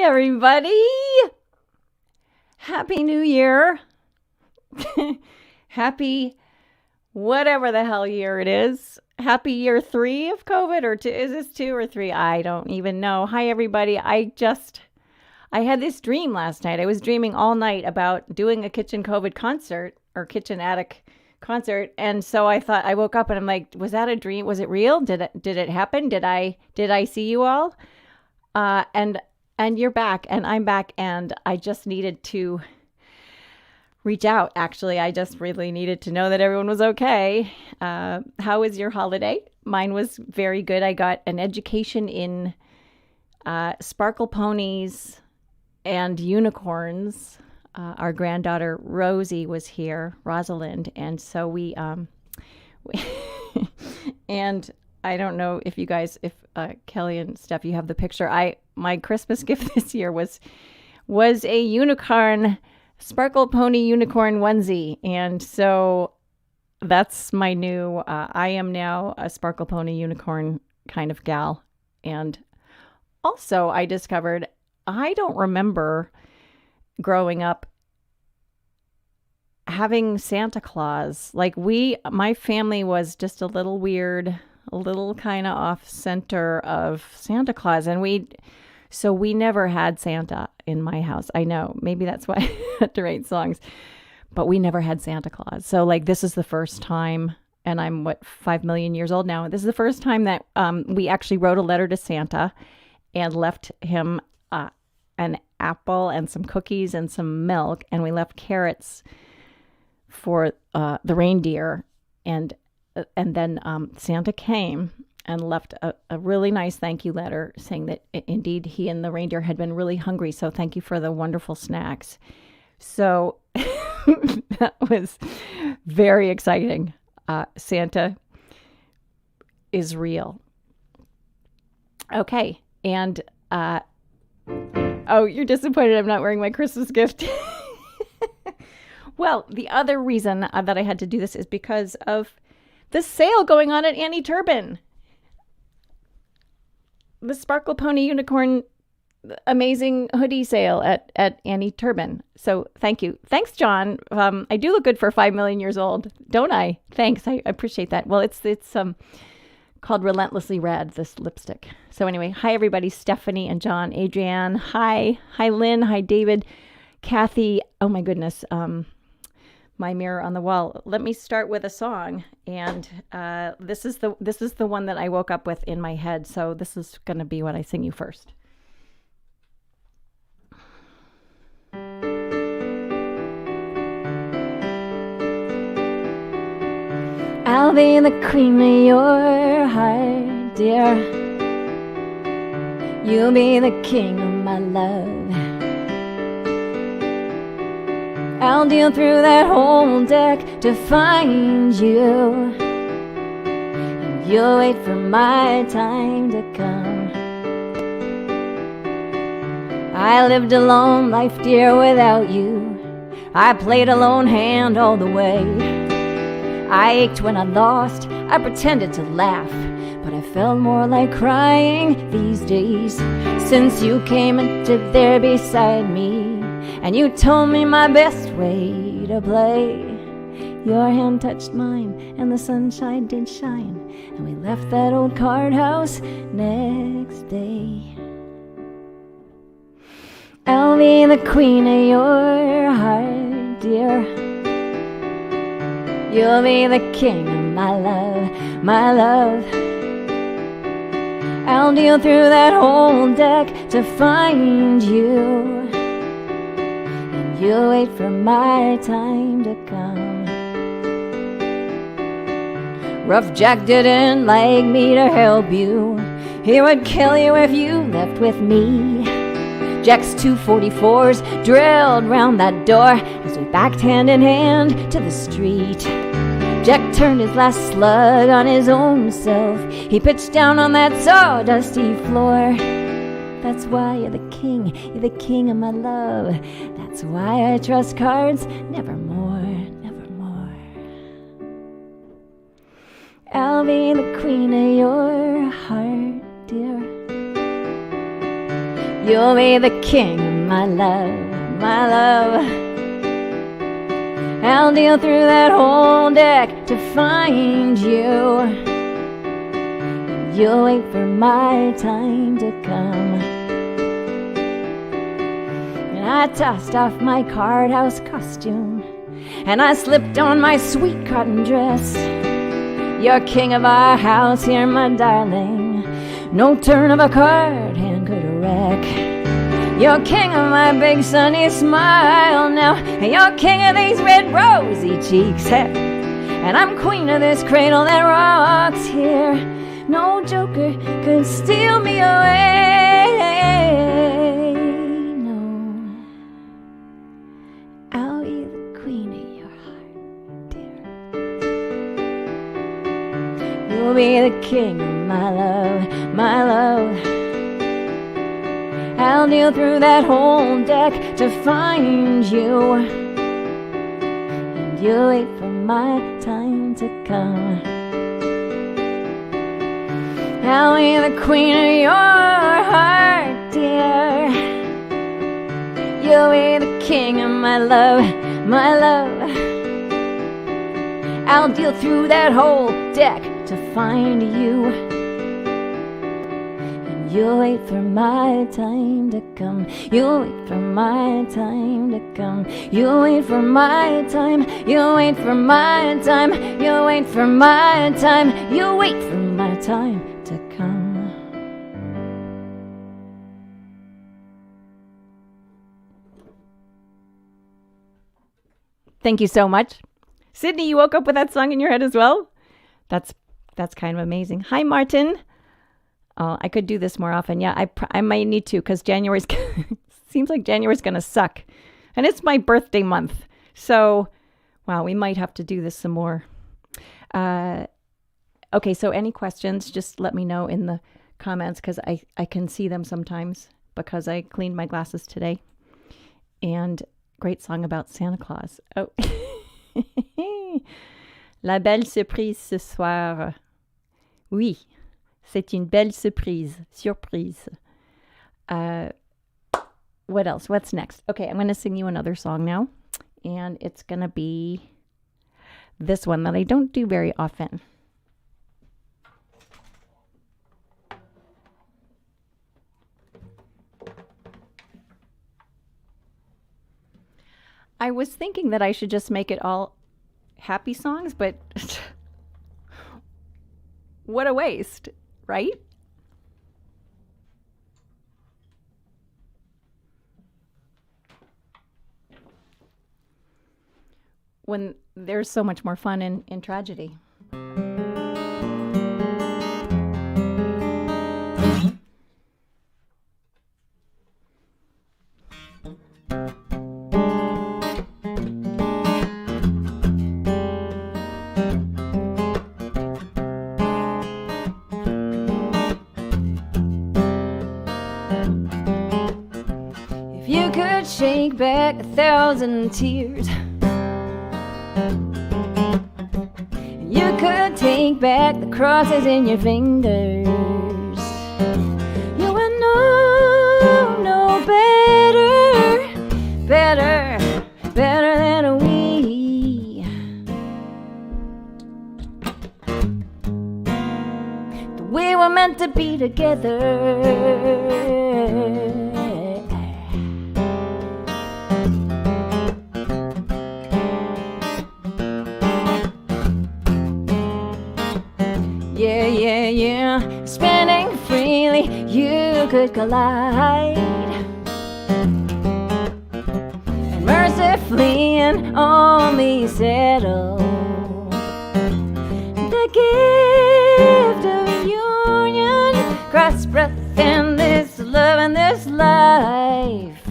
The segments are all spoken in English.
everybody. Happy New Year. Happy whatever the hell year it is. Happy year 3 of COVID, or two, is this 2 or 3? I don't even know. Hi, everybody. I had this dream last night. I was dreaming all night about doing a kitchen COVID concert or kitchen attic concert. And so I thought, I woke up and I'm like, was that a dream? Was it real? Did it happen? Did I see you all? And you're back and I'm back, and I just needed to reach out. Actually, I just really needed to know that everyone was okay. How was your holiday? Mine was very good. I got an education in sparkle ponies and unicorns. Our granddaughter Rosie was here, Rosalind, and so we and I don't know if you guys, if Kelly and Steph, you have the picture. My Christmas gift this year was a unicorn, sparkle pony unicorn onesie, and so that's my new. I am now a sparkle pony unicorn kind of gal, and also I discovered I don't remember growing up having Santa Claus. Like my family was just a little weird, a little kind of off center of Santa Claus. And we never had Santa in my house. I know, maybe that's why I had to write songs, but we never had Santa Claus. So like, this is the first time, and I'm 5 million years old now. This is the first time that we actually wrote a letter to Santa and left him an apple and some cookies and some milk. And we left carrots for the reindeer, and then Santa came and left a really nice thank you letter saying that indeed he and the reindeer had been really hungry, so thank you for the wonderful snacks. So that was very exciting. Santa is real. Okay, and oh, you're disappointed I'm not wearing my Christmas gift. Well, the other reason that I had to do this is because of the sale going on at Annie Turbin. The Sparkle Pony Unicorn amazing hoodie sale at Annie Turbin. So thank you. Thanks, John. I do look good for 5 million years old, don't I? Thanks. I appreciate that. Well, it's called Relentlessly Red, this lipstick. So anyway, hi, everybody. Stephanie and John, Adrienne. Hi. Hi, Lynn. Hi, David. Kathy. Oh, my goodness. My mirror on the wall. Let me start with a song, and this is the one that I woke up with in my head. So this is going to be what I sing you first. I'll be the queen of your heart, dear. You'll be the king of my love. I'll deal through that whole deck to find you, and you'll wait for my time to come. I lived a lone life, dear, without you. I played a lone hand all the way. I ached when I lost, I pretended to laugh, but I felt more like crying these days. Since you came and stood there beside me, and you told me my best way to play. Your hand touched mine, and the sunshine did shine, and we left that old card house next day. I'll be the queen of your heart, dear. You'll be the king of my love, my love. I'll deal through that whole deck to find you, you'll wait for my time to come. Rough Jack didn't like me to help you. He would kill you if you left with me. Jack's 244s drilled round that door as we backed hand in hand to the street. Jack turned his last slug on his own self. He pitched down on that sawdusty floor. That's why you're the king of my love. That's why I trust cards nevermore, nevermore. I'll be the queen of your heart, dear. You'll be the king of my love, my love. I'll deal through that whole deck to find you. You'll wait for my time to come. And I tossed off my card house costume, and I slipped on my sweet cotton dress. You're king of our house here, my darling. No turn of a card hand could wreck. You're king of my big sunny smile now, and you're king of these red rosy cheeks. And I'm queen of this cradle that rocks here. No joker could steal me away. No, I'll be the queen of your heart, dear. You'll be the king of my love, my love. I'll kneel through that whole deck to find you, and you'll wait for my time to come. I'll be the queen of your heart, dear. You'll be the king of my love, my love. I'll deal through that whole deck to find you. You'll wait for my time to come. You'll wait for my time to come. You'll wait for my time. You'll wait for my time. You'll wait for my time. You'll wait for my time to come. Thank you so much. Sydney, you woke up with that song in your head as well? That's kind of amazing. Hi, Martin. Oh, I could do this more often. Yeah, I might need to, because January's seems like January's going to suck. And it's my birthday month. So, wow, we might have to do this some more. Okay, so any questions, just let me know in the comments, because I can see them sometimes because I cleaned my glasses today. And great song about Santa Claus. Oh, La belle surprise ce soir. Oui. C'est une belle surprise. What else? What's next? Okay, I'm going to sing you another song now. And it's going to be this one that I don't do very often. I was thinking that I should just make it all happy songs, but what a waste. Right? When there's so much more fun in tragedy. Shake back 1,000 tears. You could take back the crosses in your fingers. You would know better than we. That we were meant to be together. Yeah. Spinning freely, you could collide. And mercifully and only settle the gift of union, cross breath and this love and this life.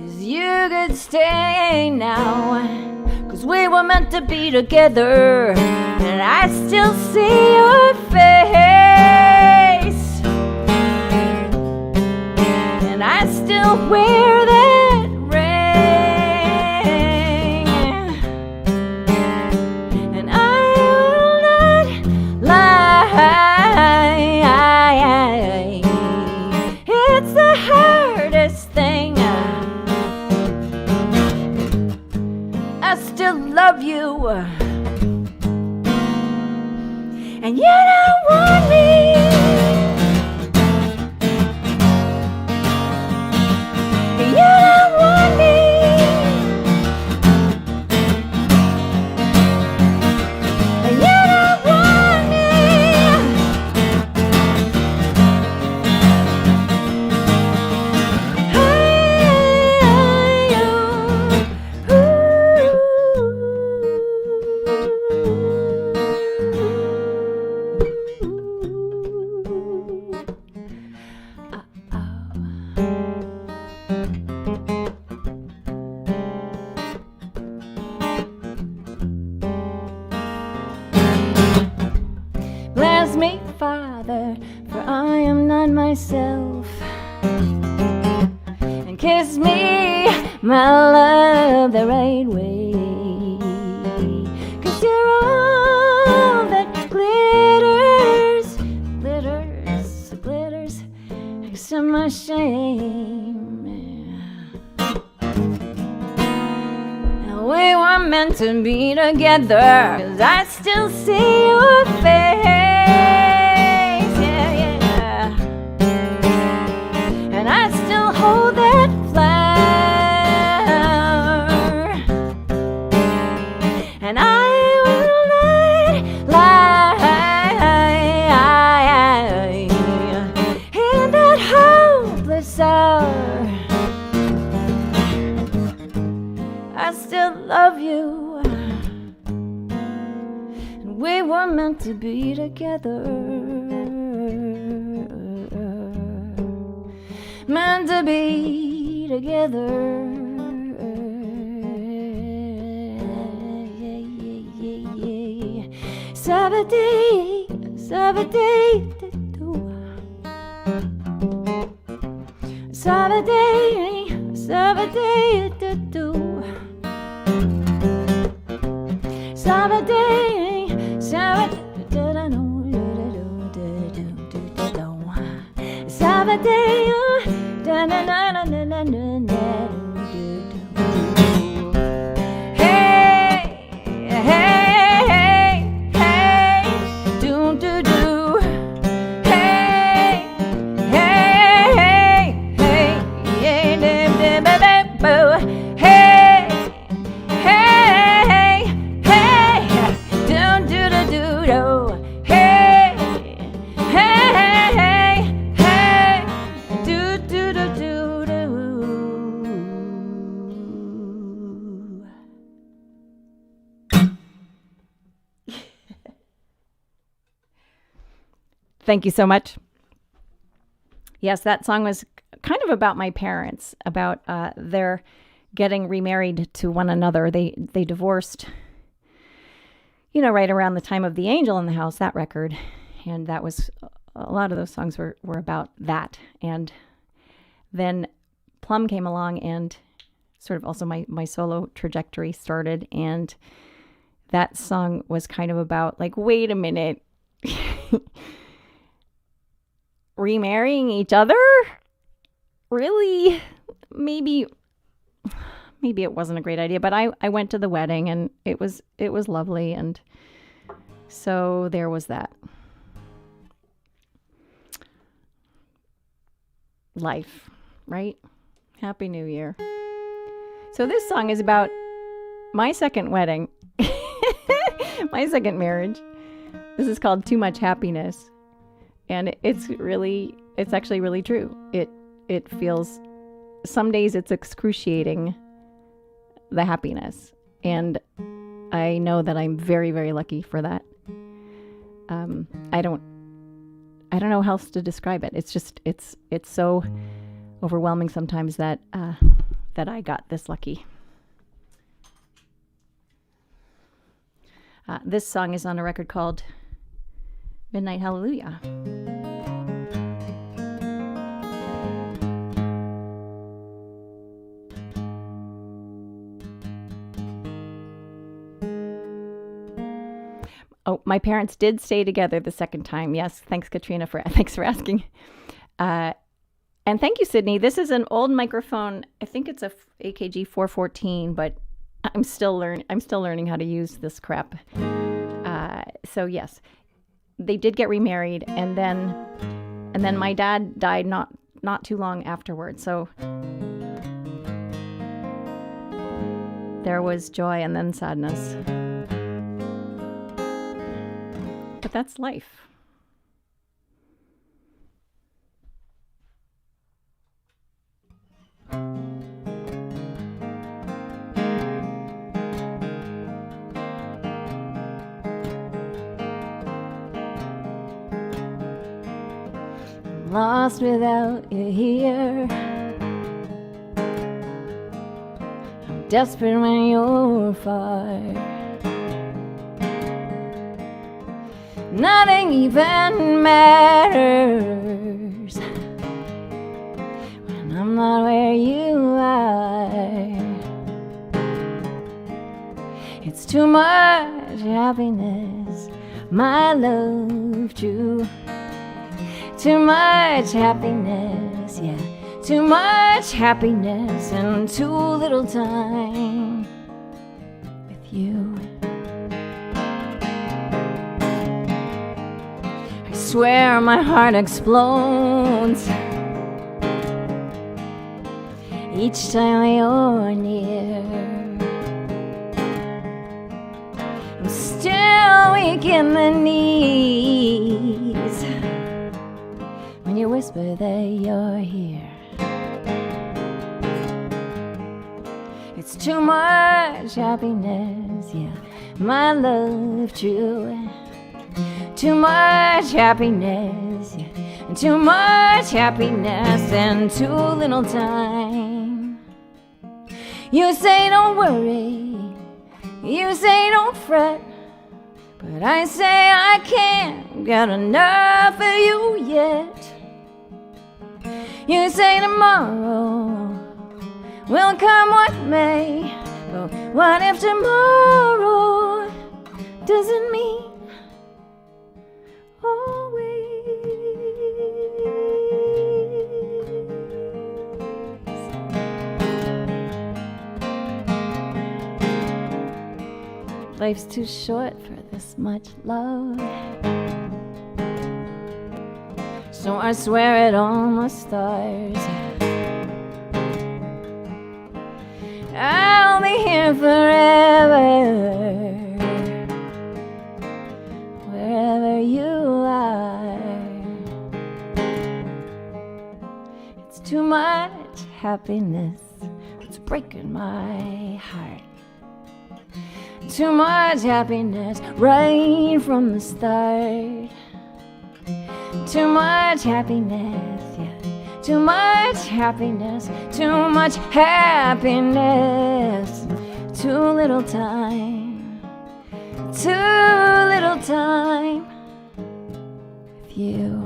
Is you could stay now, 'cause we were meant to be together. And I still see your face, and I still wear that ring, and I will not lie. It's love you, and you don't want me. You don't want me. You don't want me. Bless me, Father, for I am not myself. And kiss me, my love, the right way. 'Cause you're all that glitters, glitters, glitters, except my shame. And we were meant to be together, 'cause I still see your face. I still hold that flower, and I will not lie in that hopeless hour. I still love you, and we were meant to be together. Meant to be together. Saturday, Saturday, Saturday, Saturday, Saturday, Saturday. Hey, hey, hey, do do do. Hey, hey, hey, hey, boo. Hey, hey, hey, do do do do do. Hey, hey, hey, do do do do do. Thank you so much. Yes, that song was kind of about my parents, about their getting remarried to one another. They divorced, right around the time of The Angel in the House, that record. And that was, a lot of those songs were about that. And then Plum came along and sort of also my solo trajectory started. And that song was kind of about like, wait a minute, remarrying each other? Really? Maybe it wasn't a great idea, but I went to the wedding and it was lovely. And so there was that. Life, right? Happy New Year. So this song is about my second wedding, my second marriage. This is called Too Much Happiness. And it's actually really true. It feels, some days it's excruciating, the happiness. And I know that I'm very, very lucky for that. I don't know how else to describe it. It's just, it's so overwhelming sometimes that I got this lucky. This song is on a record called Midnight Hallelujah. Oh, my parents did stay together the second time. Yes, thanks, Katrina, thanks for asking. And thank you, Sydney. This is an old microphone. I think it's a AKG 414, but I'm still learning how to use this crap. So yes, they did get remarried, and then my dad died not too long afterwards. So there was joy and then sadness. But that's life. Lost without you here. I'm desperate when you're far. Nothing even matters when I'm not where you are. It's too much happiness, my love, true. Too much happiness, yeah. Too much happiness and too little time with you. I swear my heart explodes each time you're near. I'm still weak in the knees when you whisper that you're here. It's too much happiness, yeah, my love, true. Too much happiness, yeah, and too much happiness and too little time. You say don't worry, you say don't fret, but I say I can't get enough of you yet. You say tomorrow will come what may, but what if tomorrow doesn't mean always? Life's too short for this much love, so I swear it on the stars. I'll be here forever, wherever you are. It's too much happiness, it's breaking my heart. Too much happiness right from the start. Too much happiness, yeah. Too much happiness, too much happiness. Too little time, too little time with you.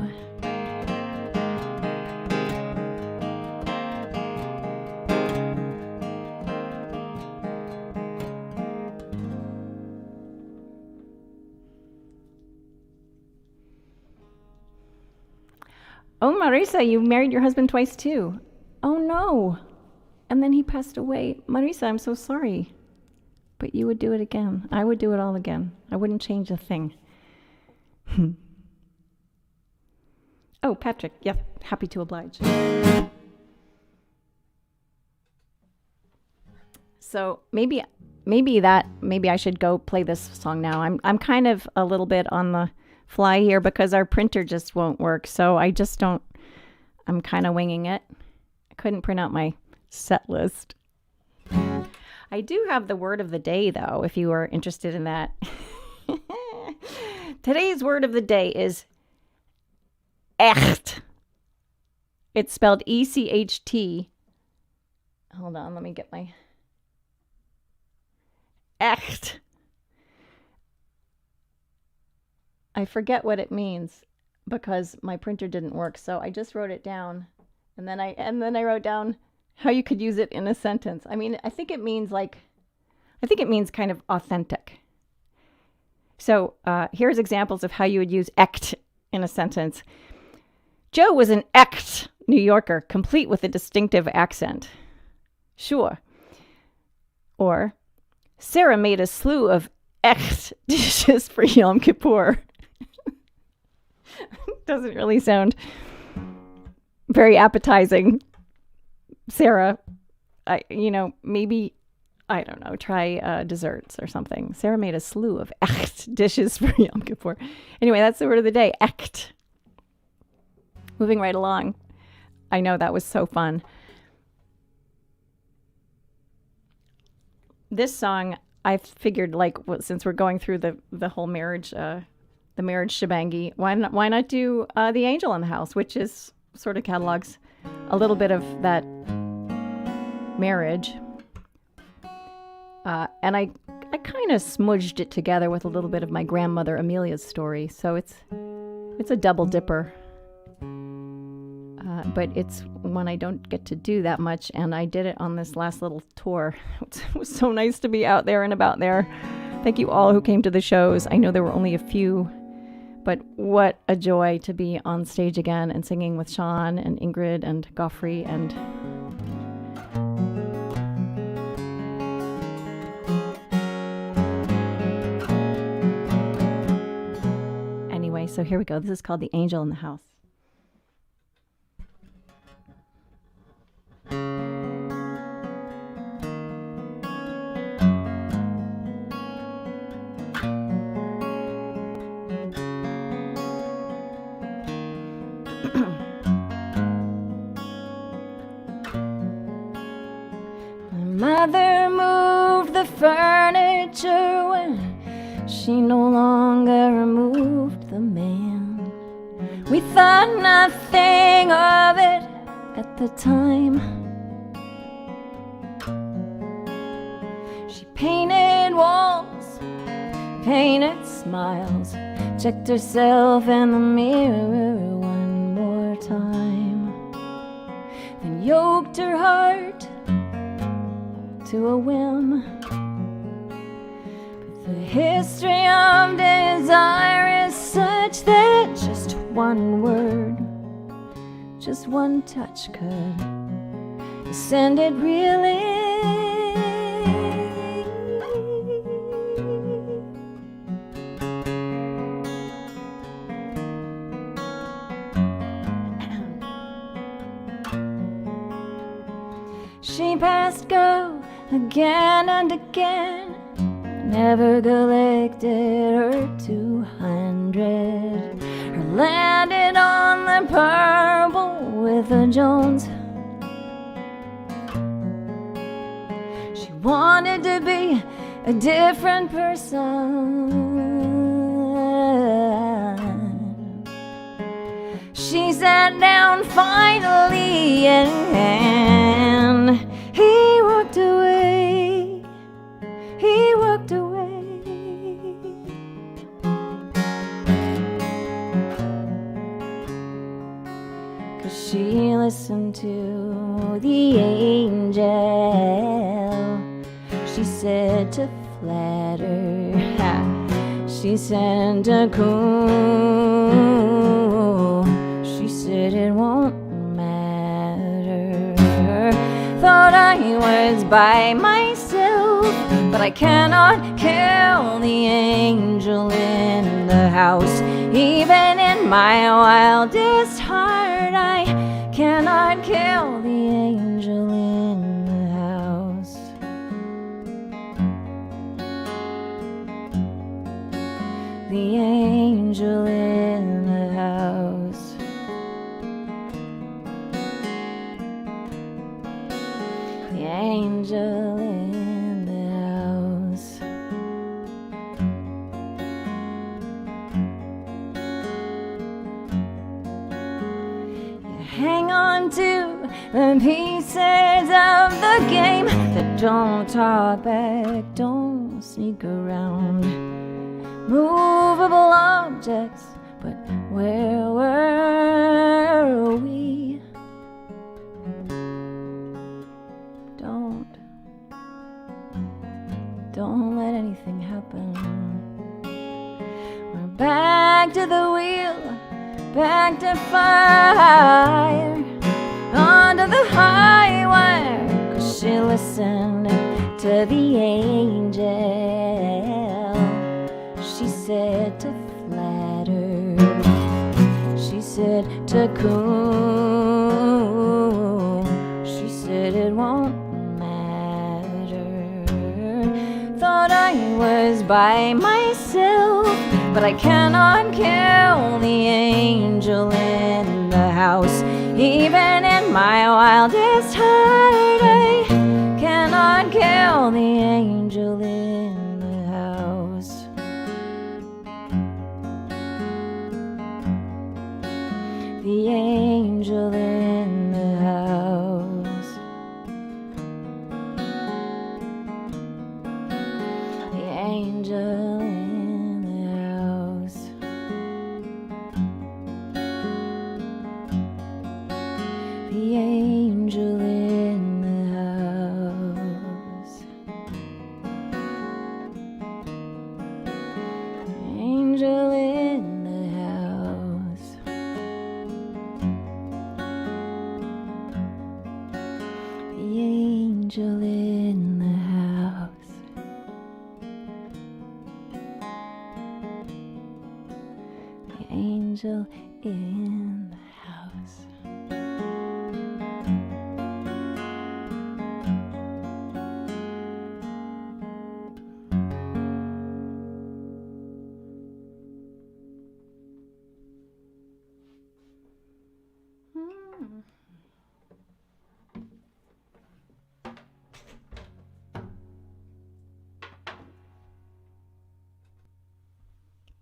Oh, Marisa, you married your husband twice too. Oh no. And then he passed away. Marisa, I'm so sorry. But you would do it again. I would do it all again. I wouldn't change a thing. Oh, Patrick. Yeah, happy to oblige. So maybe I should go play this song now. I'm kind of a little bit on the fly here because our printer just won't work. So I'm kind of winging it. I couldn't print out my set list. I do have the word of the day, though, if you are interested in that. Today's word of the day is echt. It's spelled E-C-H-T. Hold on, let me get my... Echt. I forget what it means because my printer didn't work, so I just wrote it down, and then I wrote down how you could use it in a sentence. I mean, I think it means kind of authentic. So here's examples of how you would use echt in a sentence. Joe was an echt New Yorker, complete with a distinctive accent. Sure. Or Sarah made a slew of echt dishes for Yom Kippur. Doesn't really sound very appetizing. Sarah, maybe, I don't know, try desserts or something. Sarah made a slew of echt dishes for Yom Kippur. Anyway, that's the word of the day, echt. Moving right along. I know that was so fun. This song, I figured, since we're going through the whole marriage, the marriage shebangy, why not do The Angel in the House, which is sort of catalogs a little bit of that marriage. And I kind of smudged it together with a little bit of my grandmother Amelia's story. So it's a double dipper. But it's one I don't get to do that much, and I did it on this last little tour. It was so nice to be out there and about there. Thank you all who came to the shows. I know there were only a few, but what a joy to be on stage again and singing with Sean and Ingrid and Goffrey and... Anyway, so here we go. This is called The Angel in the House. Mother moved the furniture when she no longer removed the man. We thought nothing of it at the time. She painted walls, painted smiles, checked herself in the mirror one more time, then yoked her heart to a whim. But the history of desire is such that just one word, just one touch could send it reeling. She passed go again and again, never collected her 200. Her landed on the purple with a Jones. She wanted to be a different person. She sat down finally and he walked away. He walked away. 'Cause she listened to the angel. She said to flatter, she sent a coon. She said it won't matter. Thought I was by myself, but I cannot kill the angel in the house. Even in my wildest heart, I cannot kill the angel in the house. The angel in the house. The angel in the house. You hang on to the pieces of the game that don't talk back, don't sneak around. Movable objects, but where were we? Don't let anything happen. We're back to the wheel, back to fire, onto the highway. 'Cause she listened to the angel. said to flatter. She said to cool. She said it won't matter. Thought I was by myself, but I cannot kill the angel in the house. Even in my wildest heart, I cannot kill the angel in the house. The angel in the house. The angel in the house. The angel in the house. The angel in the house. The angel in the house. The angel in the house.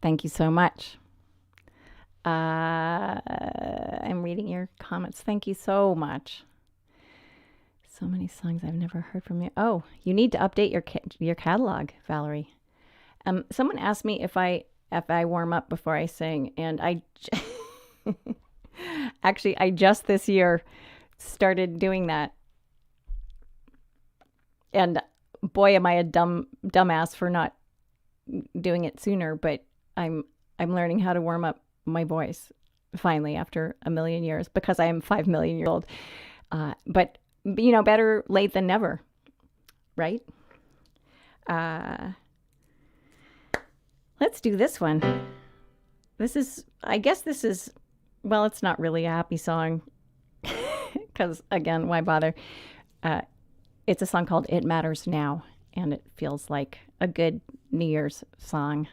Thank you so much. I'm reading your comments. Thank you so much. So many songs I've never heard from you. Oh, you need to update your catalog, Valerie. Someone asked me if I warm up before I sing, and I actually I just this year started doing that. And boy, am I a dumbass for not doing it sooner, but I'm learning how to warm up my voice finally after a million years, because I am 5 million years old. But you know, better late than never, right? Let's do this one. Well, it's not really a happy song because, again, why bother? It's a song called It Matters Now, and it feels like a good New Year's song.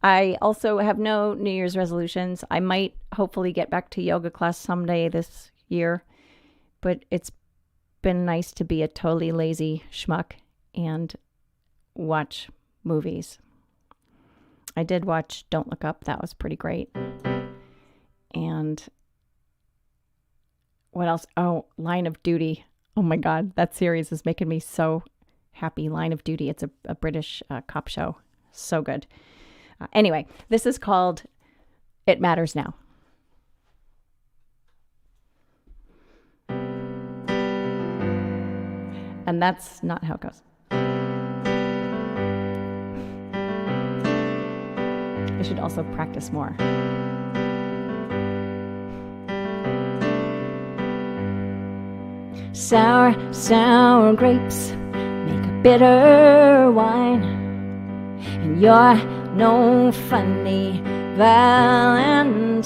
I also have no New Year's resolutions. I might hopefully get back to yoga class someday this year, but it's been nice to be a totally lazy schmuck and watch movies. I did watch Don't Look Up. That was pretty great. And what else? Oh, Line of Duty. Oh my God, that series is making me so happy. Line of Duty. It's a British cop show. So good. Anyway, this is called It Matters Now. And that's not how it goes. I should also practice more. Sour grapes make a bitter wine, and you're no funny Valentine.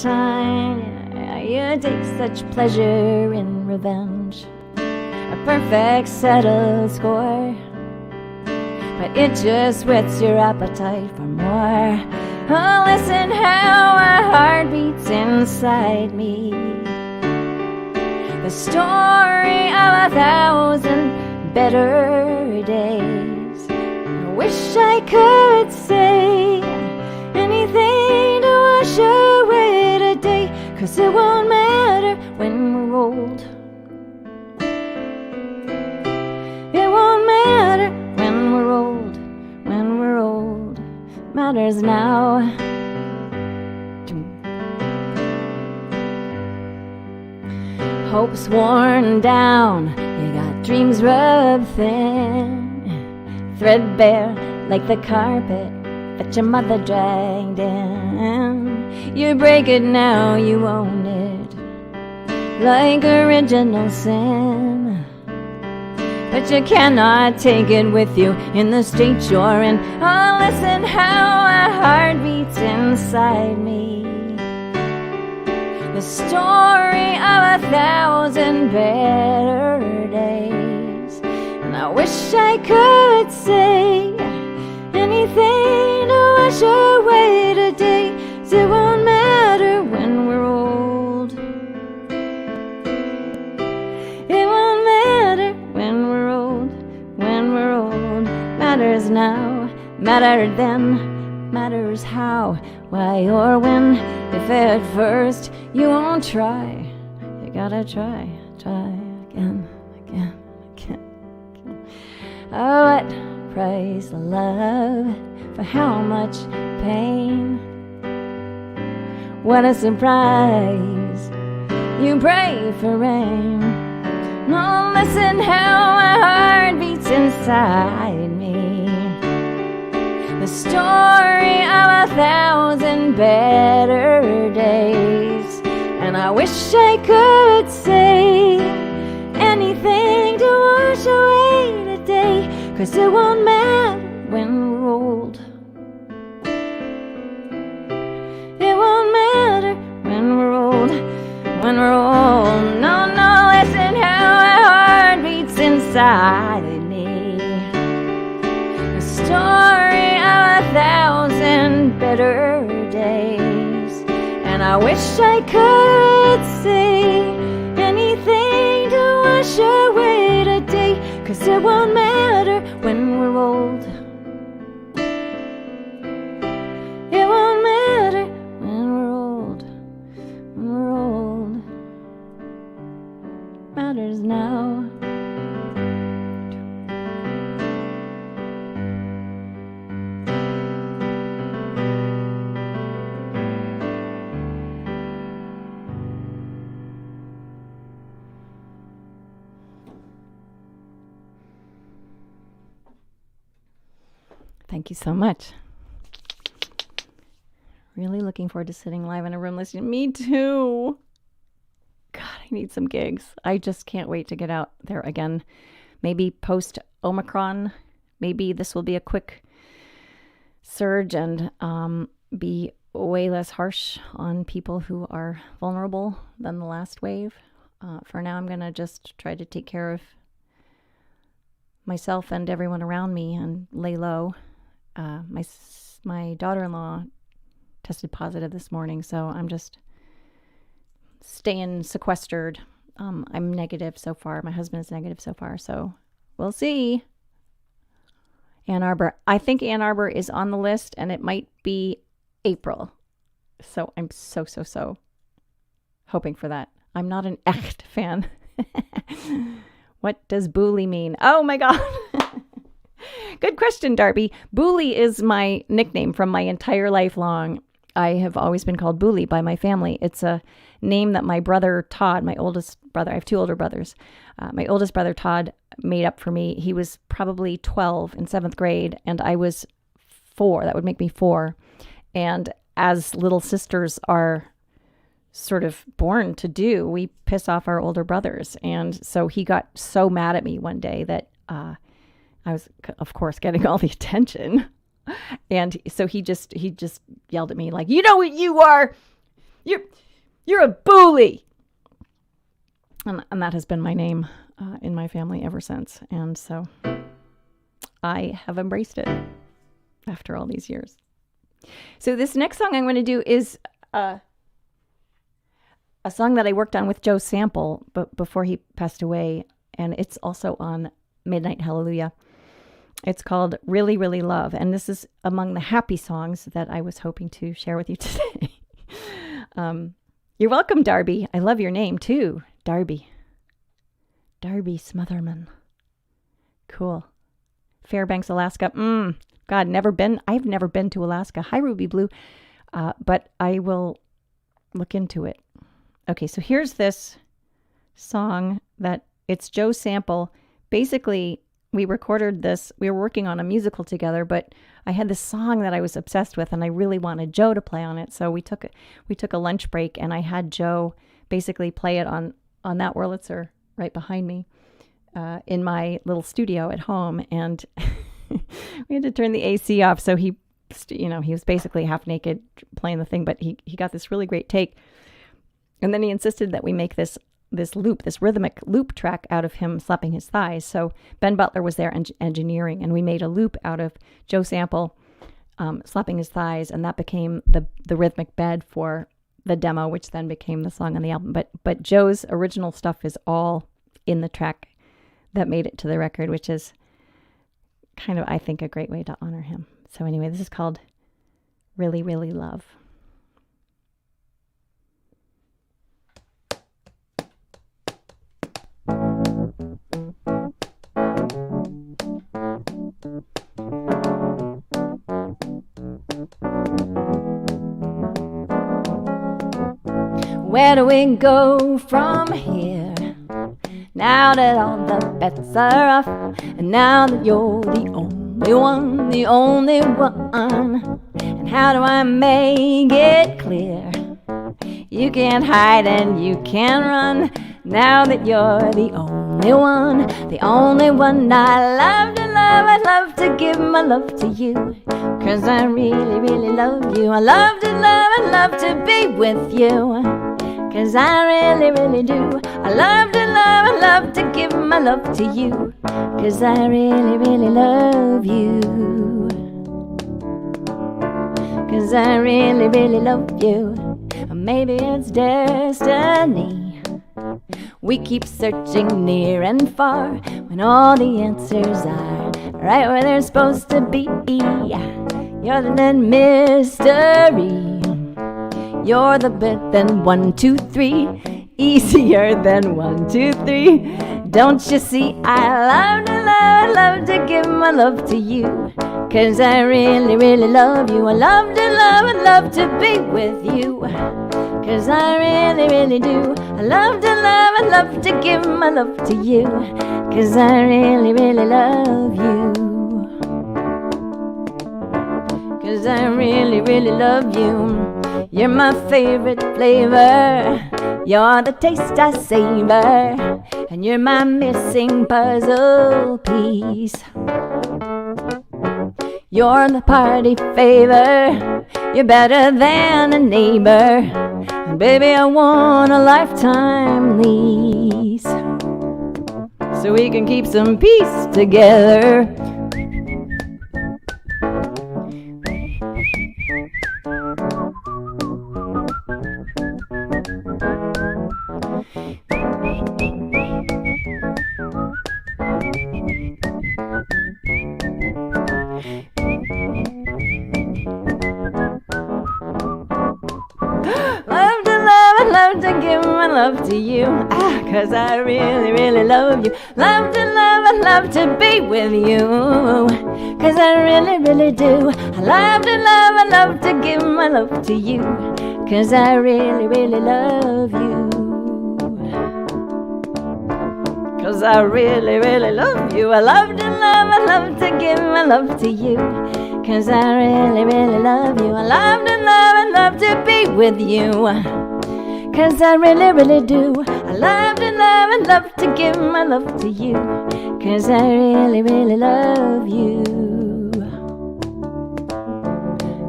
You take such pleasure in revenge, a perfect settled score, but it just whets your appetite for more. Oh, listen how my heart beats inside me, the story of 1,000 better days. I wish I could say anything to wash away today, 'cause it won't matter when we're old. It won't matter when we're old. When we're old, matters now. Hope's worn down, you got dreams rubbed thin, threadbare like the carpet that your mother dragged in. You break it now, you own it, like original sin. but you cannot take it with you in the state you're in. Oh, listen how my heart beats inside me. The story of 1,000 better days. And I wish I could say anything to wash away today. 'Cause it won't matter when we're old. It won't matter when we're old. When we're old. Matters now, mattered then, matters how, why or when. If at first you won't try, you gotta try again, again, again. Oh, what price love for how much pain? What a surprise, you pray for rain. No, listen how my heart beats inside me. The story of 1,000 better days. And I wish I could say anything to wash away today. 'Cause it won't matter when we're old. It won't matter when we're old. When we're old. No, no, listen how my heart beats inside me. The story of 1,000 better days. And I wish I could say anything to wash away today. 'Cause it won't matter when we're old. It won't matter when we're old. When we're old. Matters now. Thank you so much. Really looking forward to sitting live in a room listening. Me too. God, I need some gigs. I just can't wait to get out there again. Maybe post Omicron. Maybe this will be a quick surge and be way less harsh on people who are vulnerable than the last wave. For now, I'm going to just try to take care of myself and everyone around me and lay low. My daughter-in-law tested positive this morning, so I'm just staying sequestered. I'm negative so far. My husband is negative so far, so we'll see. Ann Arbor. I think Ann Arbor is on the list, and it might be April. So I'm so hoping for that. I'm not an echt fan. What does bully mean? Oh my God. Good question, Darby. Bully is my nickname from my entire life long. I have always been called Bully by my family. It's a name that my brother Todd, my oldest brother, I have two older brothers. My oldest brother Todd made up for me. He was probably 12 in 7th grade, and I was 4. That would make me 4. And as little sisters are sort of born to do, we piss off our older brothers. And so he got so mad at me one day that I was, of course, getting all the attention. And so he just yelled at me like, "You know what you are? You're a bully." And that has been my name in my family ever since. And so I have embraced it after all these years. So this next song I'm going to do is a song that I worked on with Joe Sample before he passed away. And it's also on Midnight Hallelujah. It's called Really, Really Love. And this is among the happy songs that I was hoping to share with you today. You're welcome, Darby. I love your name too, Darby. Darby Smotherman. Cool. Fairbanks, Alaska. God, never been. I've never been to Alaska. Hi, Ruby Blue. But I will look into it. Okay, so here's this song that it's Joe Sample. Basically, we recorded this. We were working on a musical together, but I had this song that I was obsessed with, and I really wanted Joe to play on it. So we took a lunch break, and I had Joe basically play it on that Wurlitzer right behind me. in my little studio at home, and we had to turn the AC off. So he was basically half naked playing the thing, but he got this really great take. And then he insisted that we make this rhythmic loop track out of him slapping his thighs. So Ben Butler was there engineering, and we made a loop out of Joe Sample slapping his thighs, and that became the rhythmic bed for the demo, which then became the song on the album. But Joe's original stuff is all in the track that made it to the record, which is kind of, I think, a great way to honor him. So anyway, this is called Really, Really Love. Where do we go from here? Now that all the bets are off, and now that you're the only one, and how do I make it clear? You can't hide and you can't run, now that you're the only one I love to love. I'd love to give my love to you, 'cause I really, really love you. I love to love, I love to be with you, 'cause I really, really do. I love to love, I love to give my love to you, 'cause I really, really love you. 'Cause I really, really love you. Maybe it's destiny. We keep searching near and far, when all the answers are right where they're supposed to be. You're the mystery. You're the bit than 1, 2, 3. Easier than 1, 2, 3. Don't you see? I love to give my love to you, 'cause I really, really love you. I love to be with you, 'cause I really, really do. I love to give my love to you, 'cause I really, really love you. 'Cause I really, really love you. You're my favorite flavor. You're the taste I savor, and you're my missing puzzle piece. You're the party favor. You're better than a neighbor, and baby, I want a lifetime lease, so we can keep some peace together. Love to give my love to you, 'cause I really, really love you. Love to love, I love to be with you, 'cause I really, really do. I love to give my love to you, 'cause I really, really love you. 'Cause I really, really love you. I love to give my love to you, 'cause I really, really love you. I love to be with you, 'cause I really, really do. I love to give my love to you, 'cause I really, really love you.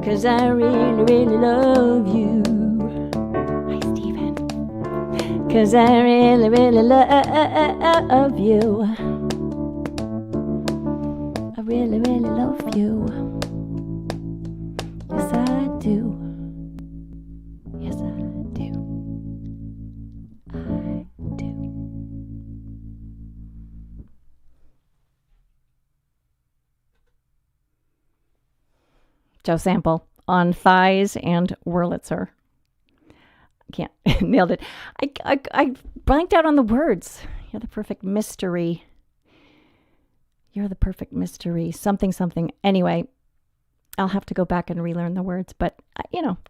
'Cause I really, really love you. Hi, Stephen. 'Cause I really, really love you. I really, really love you. Yes, I do. Yes, I do. I do. Joe Sample on Thighs and Wurlitzer. Can't nailed it. I blanked out on the words. You're the perfect mystery. You're the perfect mystery. Something. Anyway, I'll have to go back and relearn the words, but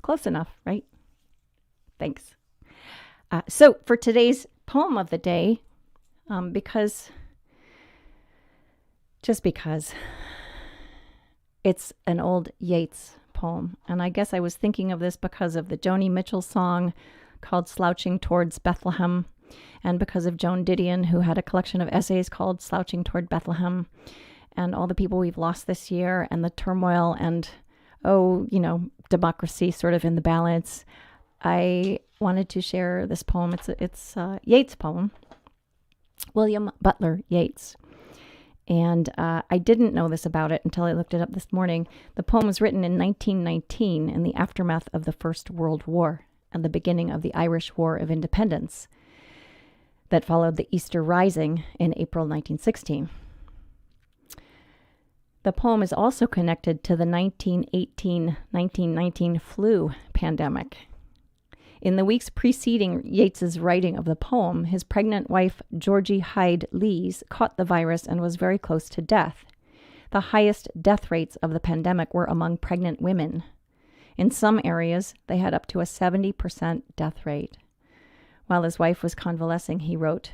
close enough, right? Thanks. So for today's poem of the day, because it's an old Yeats poem, and I guess I was thinking of this because of the Joni Mitchell song called Slouching Towards Bethlehem, and because of Joan Didion, who had a collection of essays called Slouching Toward Bethlehem, and all the people we've lost this year, and the turmoil, and, democracy sort of in the balance, I wanted to share this poem. It's Yeats' poem, William Butler Yeats. And I didn't know this about it until I looked it up this morning. The poem was written in 1919 in the aftermath of the First World War and the beginning of the Irish War of Independence that followed the Easter Rising in April 1916. The poem is also connected to the 1918-1919 flu pandemic. In the weeks preceding Yeats's writing of the poem, his pregnant wife, Georgie Hyde Lees, caught the virus and was very close to death. The highest death rates of the pandemic were among pregnant women. In some areas, they had up to a 70% death rate. While his wife was convalescing, he wrote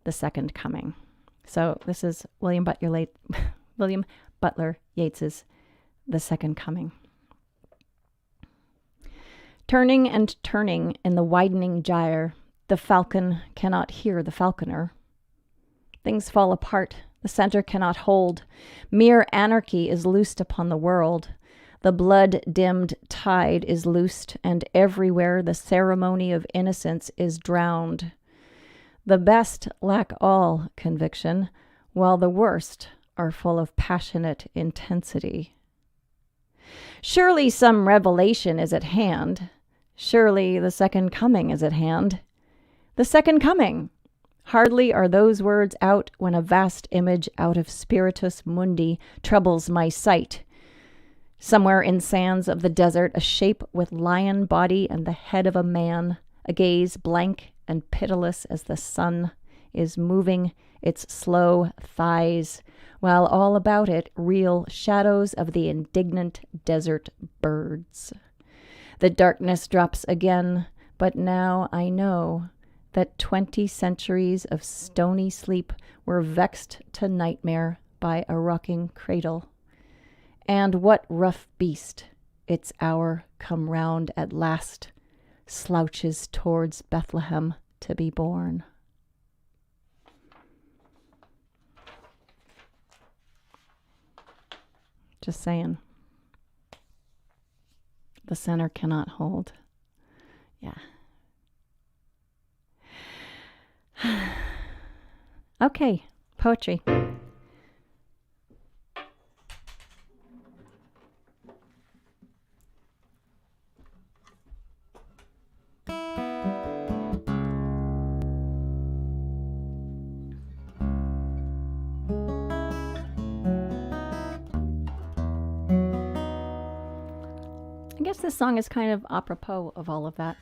The Second Coming. So this is William Butler Yeats's The Second Coming. Turning and turning in the widening gyre, the falcon cannot hear the falconer. Things fall apart, the center cannot hold. Mere anarchy is loosed upon the world. The blood-dimmed tide is loosed, and everywhere the ceremony of innocence is drowned. The best lack all conviction, while the worst are full of passionate intensity. Surely some revelation is at hand. Surely the second coming is at hand. The second coming! Hardly are those words out when a vast image out of Spiritus Mundi troubles my sight. Somewhere in sands of the desert, a shape with lion body and the head of a man, a gaze blank and pitiless as the sun is moving its slow thighs, while all about it reel shadows of the indignant desert birds. The darkness drops again, but now I know that 20 centuries of stony sleep were vexed to nightmare by a rocking cradle. And what rough beast, its hour come round at last, slouches towards Bethlehem to be born? Just saying. The center cannot hold. Yeah. Okay, poetry. I guess this song is kind of apropos of all of that.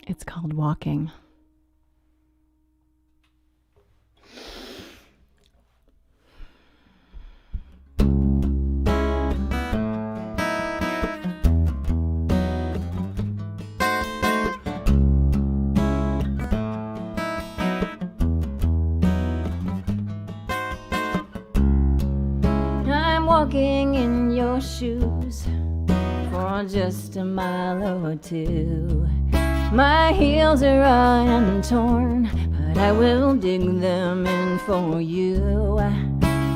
It's called Walking. Walking in your shoes for just a mile or two. My heels are raw and torn, but I will dig them in for you.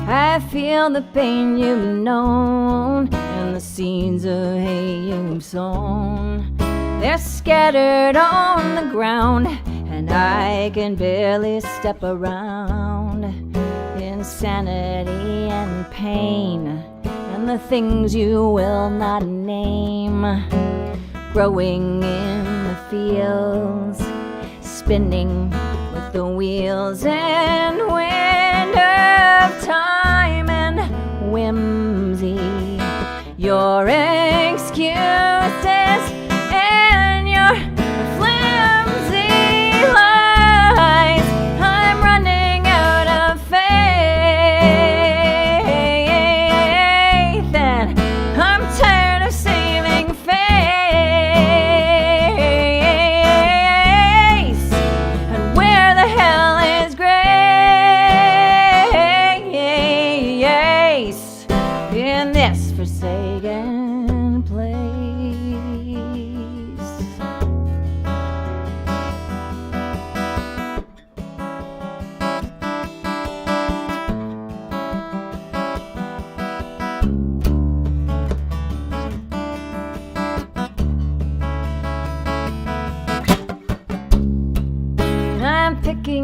I feel the pain you've known and the seeds of hay you've sown. They're scattered on the ground, and I can barely step around. Insanity and pain, and the things you will not name, growing in the fields, spinning with the wheels and wind of time and whimsy. Your excuses and your flimsy lies. I'm running out of faith, and I'm tired of saving face. And where the hell is grace?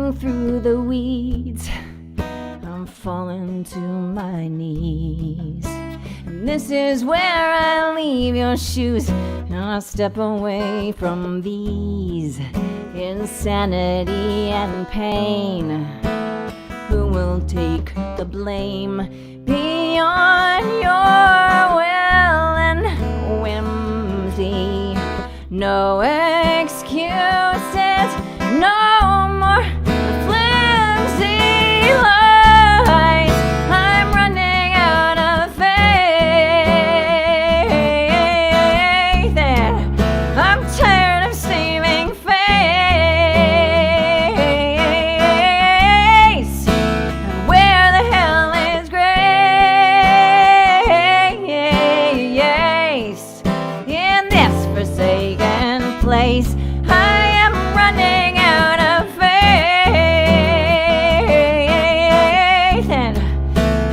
Digging through the weeds, I'm falling to my knees. And this is where I leave your shoes, and I step away from these. Insanity and pain, who will take the blame beyond your will and whimsy? No excuses, no more flimsy lies. I'm running out of faith, and I'm tired of saving face. Where the hell is grace in this forsaken place? I am running out of faith, and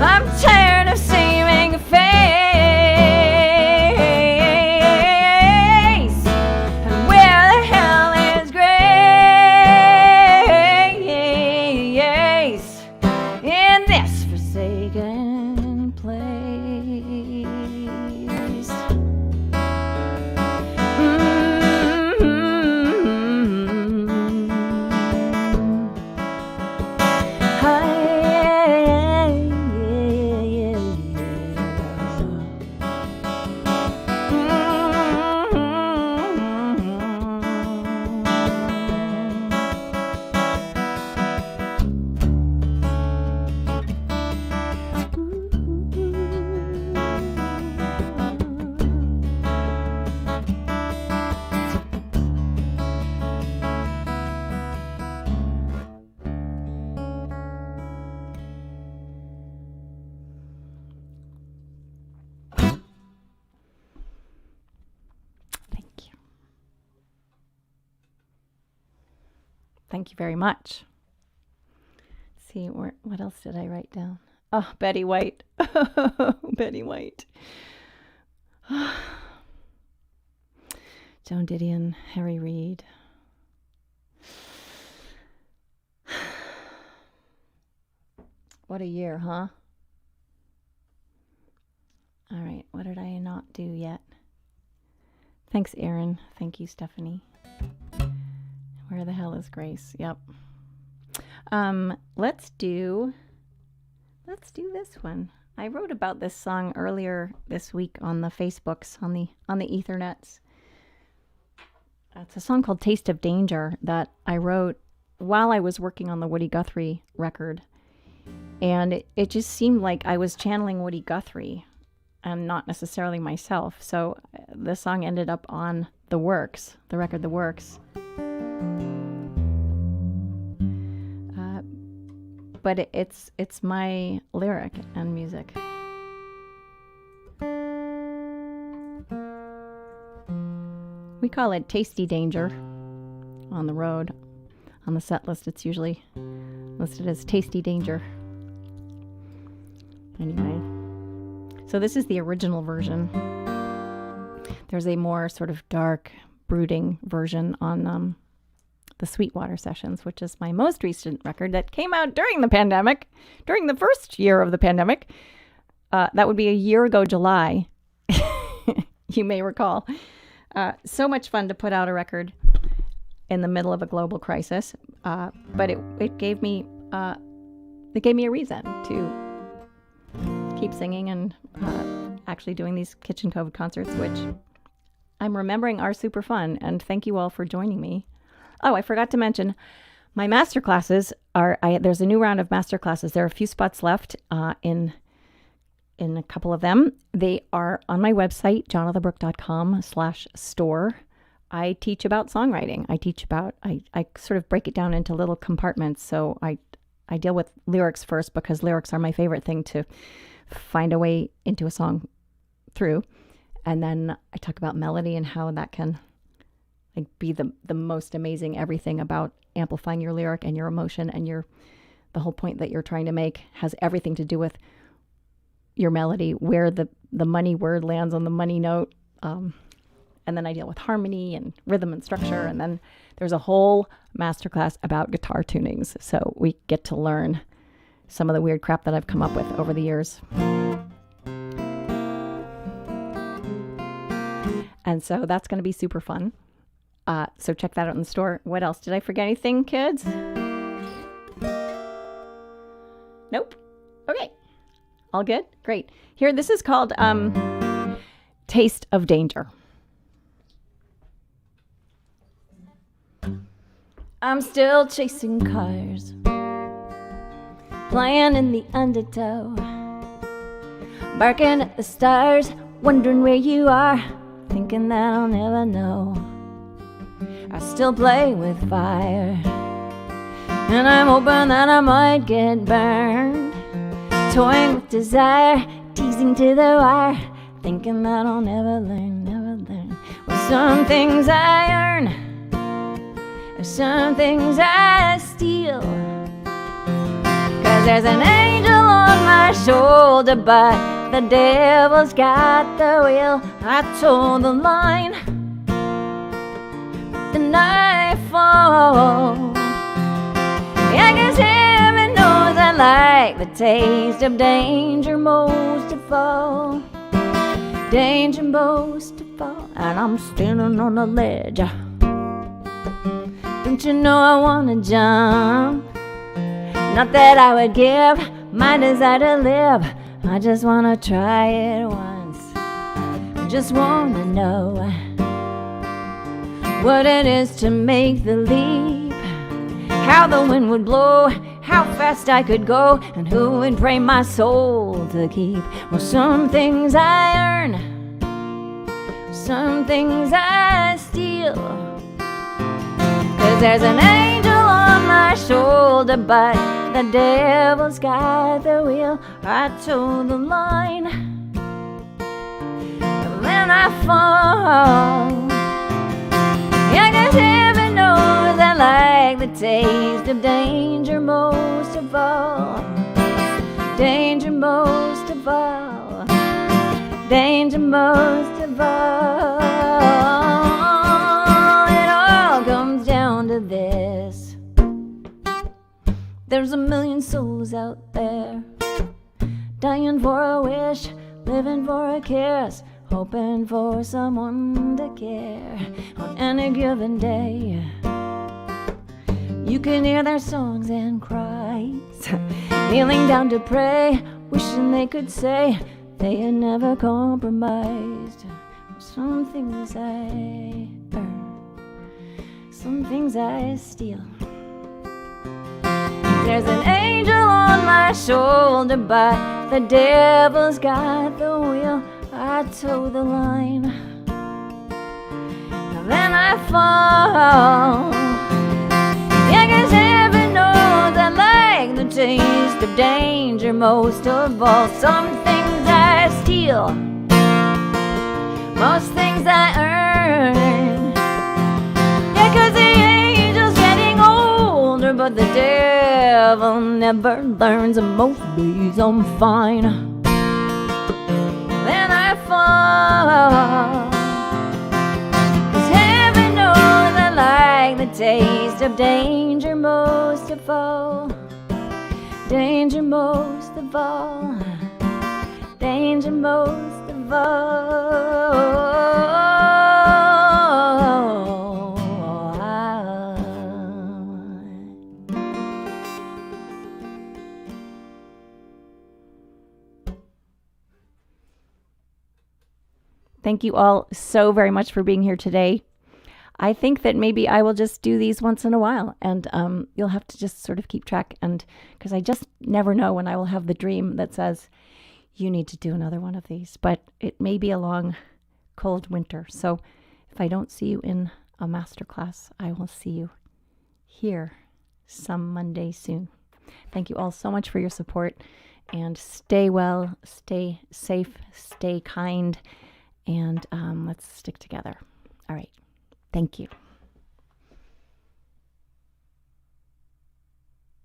I'm tired of saving face. And where the hell is grace in this forsaken place? Thank you very much. Let's see, what else did I write down? Oh, Betty White. Betty White. Joan Didion, Harry Reid. What a year, huh? All right, what did I not do yet? Thanks, Erin. Thank you, Stephanie. Where the hell is Grace? Yep. Let's do this one. I wrote about this song earlier this week on the Facebooks, on the Ethernets. It's a song called Taste of Danger that I wrote while I was working on the Woody Guthrie record. And it just seemed like I was channeling Woody Guthrie and not necessarily myself. So the song ended up on The Works, the record The Works. But it's my lyric and music. We call it Tasty Danger on the road. On the set list, it's usually listed as Tasty Danger. Anyway, so this is the original version. There's a more sort of dark, brooding version on the Sweetwater Sessions, which is my most recent record that came out during the pandemic, during the first year of the pandemic. That would be a year ago, July, you may recall. So much fun to put out a record in the middle of a global crisis, but it gave me a reason to keep singing and actually doing these Kitchen Cove concerts, which I'm remembering are super fun. And thank you all for joining me. Oh, I forgot to mention, my master classes there's a new round of master classes. There are a few spots left in a couple of them. They are on my website, jonathabrooke.com/store. I teach about songwriting. I sort of break it down into little compartments. So I deal with lyrics first because lyrics are my favorite thing to find a way into a song through. And then I talk about melody and how that can be the most amazing everything about amplifying your lyric and your emotion and the whole point that you're trying to make has everything to do with your melody, where the money word lands on the money note. and then I deal with harmony and rhythm and structure. And then there's a whole masterclass about guitar tunings. So we get to learn some of the weird crap that I've come up with over the years. And so that's going to be super fun. So check that out in the store. What else? Did I forget anything, kids? Nope. Okay. All good? Great. Here, this is called Taste of Danger. I'm still chasing cars, playing in the undertow, barking at the stars, wondering where you are, thinking that I'll never know. I still play with fire, and I'm hoping that I might get burned, toying with desire, teasing to the wire, thinking that I'll never learn, never learn. Well, some things I earn, some things I steal, 'cause there's an angel on my shoulder, but the devil's got the wheel. I told the line, the nightfall. I guess heaven knows I like the taste of danger most of all. Danger most of all. And I'm standing on the ledge. Don't you know I wanna jump? Not that I would give my desire to live. I just wanna try it once. I just wanna know what it is to make the leap, how the wind would blow, how fast I could go, and who would pray my soul to keep. Well, some things I earn, some things I steal, 'cause there's an angel on my shoulder, but the devil's got the wheel. I told the line, and then I fall. Yeah, 'cause heaven knows I like the taste of danger most of all. Danger most of all. Danger most of all. It all comes down to this. There's a million souls out there, dying for a wish, living for a kiss, hoping for someone to care on any given day. You can hear their songs and cries, kneeling down to pray, wishing they could say they had never compromised. Some things I earn, some things I steal. There's an angel on my shoulder, but the devil's got the wheel. I toe the line, and then I fall. Yeah, 'cause heaven knows I like the taste of danger most of all. Some things I steal, most things I earn. Yeah, 'cause the angel's getting older, but the devil never learns, and most days I'm fine. Then I fall, 'cause heaven knows I like the taste of danger most of all. Danger most of all. Danger most of all. Thank you all so very much for being here today. I think that maybe I will just do these once in a while, and you'll have to just sort of keep track, and because I just never know when I will have the dream that says, you need to do another one of these, but it may be a long, cold winter. So if I don't see you in a masterclass, I will see you here some Monday soon. Thank you all so much for your support, and stay well, stay safe, stay kind, and let's stick together. All right. Thank you.